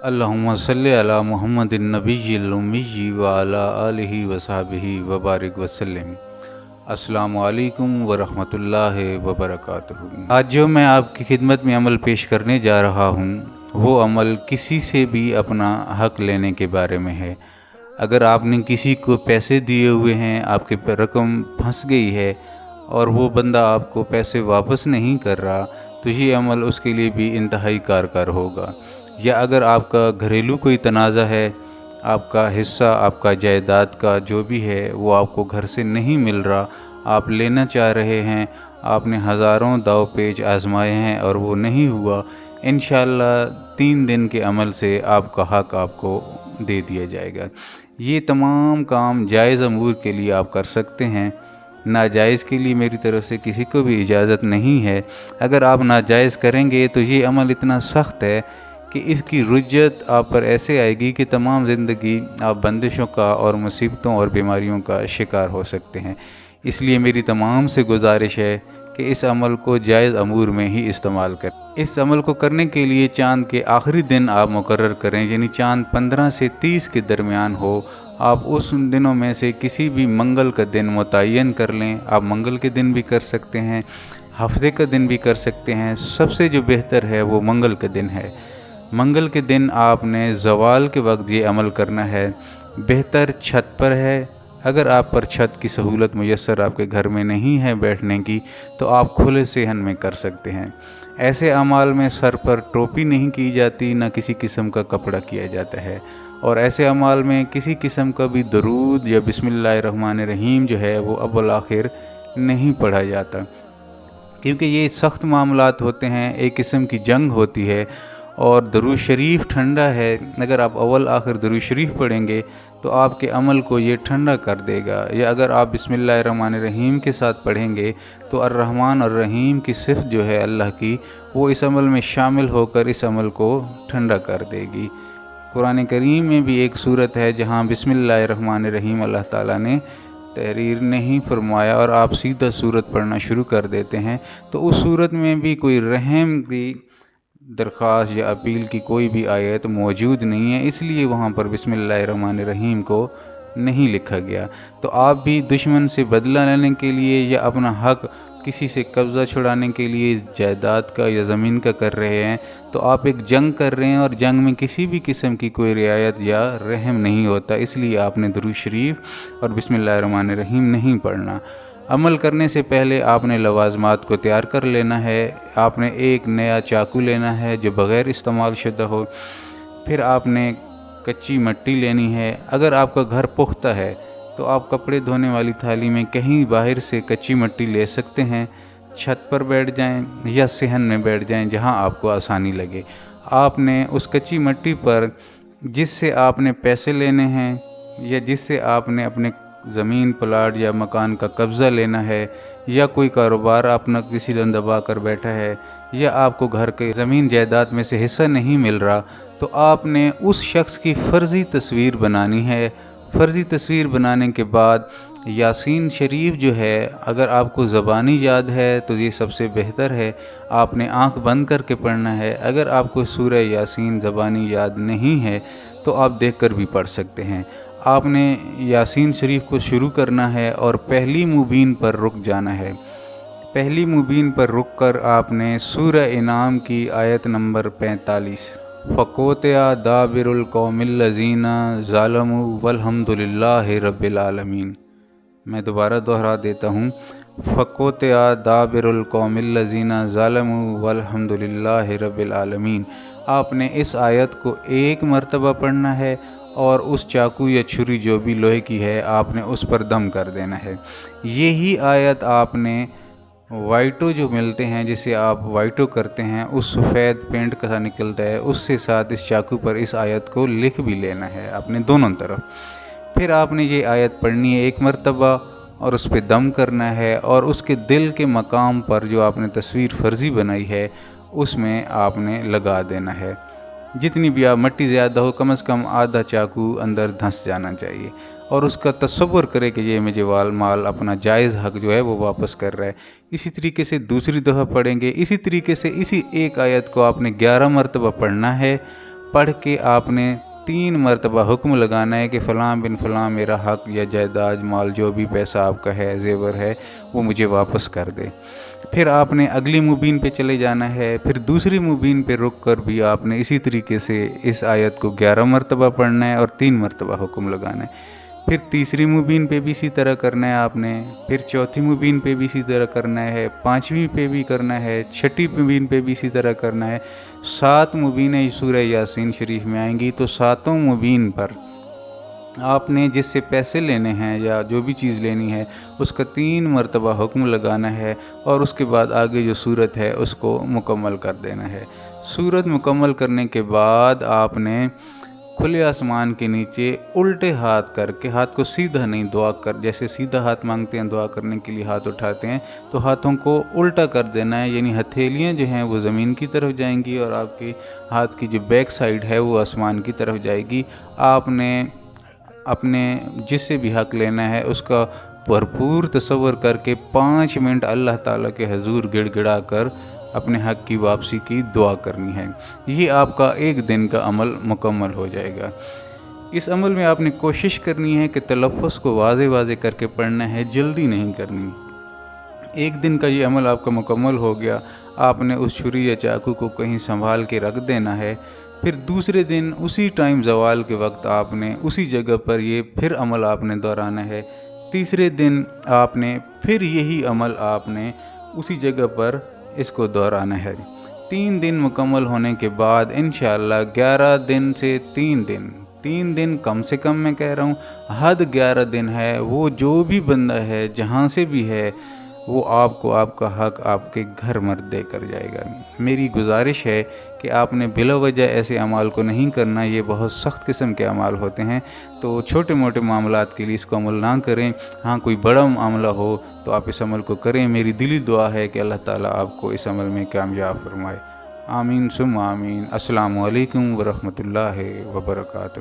अल्लाहुम्मा सल्लि अला मुहम्मदिन नबिय्यिल उम्मी व अला आलिहि व सहबिहि व बारिक वसल्लम। अस्सलामु अलैकुम व रहमतुल्लाहि व बरकातुहू। आज जो मैं आपकी खिदमत में अमल पेश करने जा रहा हूँ वो अमल किसी से भी अपना हक़ लेने के बारे में है। अगर आपने किसी को पैसे दिए हुए हैं, आपकी रकम फंस गई है और वो बंदा आपको पैसे वापस नहीं कर रहा, तो ये अमल उसके लिए भी इंतहाई कारगर होगा। या अगर आपका घरेलू कोई तनाज़ा है, आपका हिस्सा आपका जायदाद का जो भी है वो आपको घर से नहीं मिल रहा, आप लेना चाह रहे हैं, आपने हज़ारों दाव पेच आजमाए हैं और वो नहीं हुआ, इंशाअल्लाह 3 दिन के अमल से आपका हक़ आपको दे दिया जाएगा। ये तमाम काम जायज़ अमूर के लिए आप कर सकते हैं, नाजायज़ के लिए मेरी तरफ़ से किसी को भी इजाज़त नहीं है। अगर आप नाजायज़ करेंगे तो ये अमल इतना सख्त है कि इसकी रुज्जत आप पर ऐसे आएगी कि तमाम ज़िंदगी आप बंदिशों का और मुसीबतों और बीमारियों का शिकार हो सकते हैं। इसलिए मेरी तमाम से गुजारिश है कि इस अमल को जायज़ अमूर में ही इस्तेमाल करें। इस अमल को करने के लिए चाँद के आखिरी दिन आप मुकर्रर करें, यानी चाँद 15 से 30 के दरमियान हो। आप उस दिनों में से किसी भी मंगल का दिन मुतय्यन कर लें। आप मंगल के दिन भी कर सकते हैं, हफ्ते का दिन भी कर सकते हैं। सबसे जो बेहतर है वो मंगल का दिन है। मंगल के दिन आपने ज़वाल के वक्त ये अमल करना है। बेहतर छत पर है। अगर आप पर छत की सहूलत मुयस्सर आपके घर में नहीं है बैठने की, तो आप खुले सेहन में कर सकते हैं। ऐसे अमाल में सर पर टोपी नहीं की जाती, ना किसी किस्म का कपड़ा किया जाता है, और ऐसे अमाल में किसी किस्म का भी दरूद या बिस्मिल्लाहिर्रहमानिर्रहीम जो है वो अव्वल आखिर नहीं पढ़ा जाता, क्योंकि ये सख्त मामलात होते हैं, एक किस्म की जंग होती है। और दरूद शरीफ ठंडा है, अगर आप अव्वल आखिर दरूद शरीफ पढ़ेंगे तो आपके अमल को ये ठंडा कर देगा। या अगर आप बिस्मिल्लाहिर्रहमानिर्रहीम के साथ पढ़ेंगे तो अर्रहमान और रहीम की सिफ़त जो है अल्लाह की, वो इस अमल में शामिल होकर इस अमल को ठंडा कर देगी। कुरान करीम में भी एक सूरत है जहाँ बिस्मिल्लाहिर्रहमानिर्रहीम अल्लाह ताला ने तहरीर नहीं फरमाया और आप सीधा सूरत पढ़ना शुरू कर देते हैं, तो उस सूरत में भी कोई रहम की दरख्वास्त या अपील की कोई भी आयत मौजूद नहीं है, इसलिए वहाँ पर बिस्मिल्लाहिर्रहमानिर्रहीम को नहीं लिखा गया। तो आप भी दुश्मन से बदला लेने के लिए या अपना हक़ किसी से कब्ज़ा छुड़ाने के लिए जायदाद का या ज़मीन का कर रहे हैं, तो आप एक जंग कर रहे हैं, और जंग में किसी भी किस्म की कोई रियायत या रहम नहीं होता। इसलिए आपने दुरूद शरीफ और बिस्मिल्लाहिर्रहमानिर्रहीम नहीं पढ़ना। अमल करने से पहले आपने लवाज़मात को तैयार कर लेना है। आपने एक नया चाकू लेना है जो बग़ैर इस्तेमाल शुदा हो। फिर आपने कच्ची मिट्टी लेनी है। अगर आपका घर पुख्ता है तो आप कपड़े धोने वाली थाली में कहीं बाहर से कच्ची मिट्टी ले सकते हैं। छत पर बैठ जाएं या सेहन में बैठ जाएं, जहां आपको आसानी लगे। आपने उस कच्ची मिट्टी पर जिससे आपने पैसे लेने हैं या जिससे आपने अपने ज़मीन प्लाट या मकान का कब्ज़ा लेना है, या कोई कारोबार अपना किसी ने दबा कर बैठा है, या आपको घर के ज़मीन जायदाद में से हिस्सा नहीं मिल रहा, तो आपने उस शख्स की फ़र्ज़ी तस्वीर बनानी है। फ़र्ज़ी तस्वीर बनाने के बाद यासीन शरीफ जो है, अगर आपको ज़बानी याद है तो ये सबसे बेहतर है, आपने आँख बंद करके पढ़ना है। अगर आपको सूरह यासीन ज़बानी याद नहीं है तो आप देखकर भी पढ़ सकते हैं। आपने यासीन शरीफ को शुरू करना है और पहली मुबीन पर रुक जाना है। पहली मुबीन पर रुक कर आपने सूरह इनाम की आयत नंबर 45 फ़क़ोतिया दाबिरुल कौमिल्लज़ीना ज़ालमू वल्हम्दुलिल्लाहि रब्बिल आलमीन। मैं दोबारा दोहरा देता हूँ, फ़क़ोतिया दाबिरुल कौमिल्लज़ीना ज़ालमू वल्हम्दुलिल्लाहि रब्बिल आलमीन। आपने इस आयत को एक मरतबा पढ़ना है और उस चाकू या छुरी जो भी लोहे की है आपने उस पर दम कर देना है। यही आयत आपने वाइटो जो मिलते हैं, जिसे आप वाइटो करते हैं, उस सफ़ेद पेंट का निकलता है, उससे साथ इस चाकू पर इस आयत को लिख भी लेना है आपने दोनों तरफ। फिर आपने ये आयत पढ़नी है एक मरतबा और उस पर दम करना है, और उसके दिल के मकाम पर जो आपने तस्वीर फ़र्ज़ी बनाई है उसमें आपने लगा देना है। जितनी भी आप मिट्टी ज़्यादा हो, कम से कम आधा चाकू अंदर धंस जाना चाहिए, और उसका तसव्वुर करे कि ये मुझे माल अपना जायज़ हक़ जो है वो वापस कर रहा है। इसी तरीके से दूसरी दफ़ा पढ़ेंगे। इसी तरीके से इसी एक आयत को आपने 11 मरतबा पढ़ना है। پڑھ کے آپ نے 3 مرتبہ حکم لگانا ہے کہ فلاں بن فلاں میرا حق یا جائیداد مال جو بھی پیسہ آپ کا ہے زیور ہے وہ مجھے واپس کر دے۔ پھر آپ نے اگلی مبین پہ چلے جانا ہے، پھر دوسری مبین پہ رک کر بھی آپ نے اسی طریقے سے اس آیت کو 11 مرتبہ پڑھنا ہے اور 3 مرتبہ حکم لگانا ہے۔ پھر تیسری مبین پہ بھی اسی طرح کرنا ہے آپ نے، پھر چوتھی مبین پہ بھی اسی طرح کرنا ہے، 5ویں پہ بھی کرنا ہے، 6ٹھی مبین پہ بھی اسی طرح کرنا ہے۔ 7 مبینیں سورہ یاسین شریف میں آئیں گی، تو 7 مبین پر آپ نے جس سے پیسے لینے ہیں یا جو بھی چیز لینی ہے اس کا 3 مرتبہ حکم لگانا ہے، اور اس کے بعد آگے جو صورت ہے اس کو مکمل کر دینا ہے۔ صورت مکمل کرنے کے بعد آپ نے کھلے آسمان کے نیچے الٹے ہاتھ کر کے، ہاتھ کو سیدھا نہیں، دعا کر، جیسے سیدھا ہاتھ مانگتے ہیں دعا کرنے کے لیے ہاتھ اٹھاتے ہیں، تو ہاتھوں کو الٹا کر دینا ہے، یعنی ہتھیلیاں جو ہیں وہ زمین کی طرف جائیں گی اور آپ کے ہاتھ کی جو بیک سائیڈ ہے وہ آسمان کی طرف جائے گی۔ آپ نے اپنے جس سے بھی حق لینا ہے اس کا بھرپور تصور کر کے 5 منٹ اللہ تعالیٰ کے حضور گڑ گڑا کر اپنے حق کی واپسی کی دعا کرنی ہے۔ یہ آپ کا 1 دن کا عمل مکمل ہو جائے گا۔ اس عمل میں آپ نے کوشش کرنی ہے کہ تلفظ کو واضح واضح کر کے پڑھنا ہے، جلدی نہیں کرنی۔ 1 دن کا یہ عمل آپ کا مکمل ہو گیا، آپ نے اس چھری یا چاقو کو کہیں سنبھال کے رکھ دینا ہے۔ پھر دوسرے دن اسی ٹائم زوال کے وقت آپ نے اسی جگہ پر یہ پھر عمل آپ نے دہرانا ہے۔ تیسرے دن آپ نے پھر یہی عمل آپ نے اسی جگہ پر اس کو دہرانا ہے۔ 3 دن مکمل ہونے کے بعد انشاءاللہ 11 دن سے 3 دن کم سے کم میں کہہ رہا ہوں، حد 11 دن ہے، وہ جو بھی بندہ ہے جہاں سے بھی ہے وہ آپ کو آپ کا حق آپ کے گھر مرد دے کر جائے گا۔ میری گزارش ہے کہ آپ نے بلا وجہ ایسے اعمال کو نہیں کرنا، یہ بہت سخت قسم کے اعمال ہوتے ہیں، تو چھوٹے موٹے معاملات کے لیے اس کو عمل نہ کریں۔ ہاں کوئی بڑا معاملہ ہو تو آپ اس عمل کو کریں۔ میری دلی دعا ہے کہ اللہ تعالیٰ آپ کو اس عمل میں کامیاب فرمائے۔ آمین ثم آمین۔ السلام علیکم ورحمۃ اللہ وبرکاتہ۔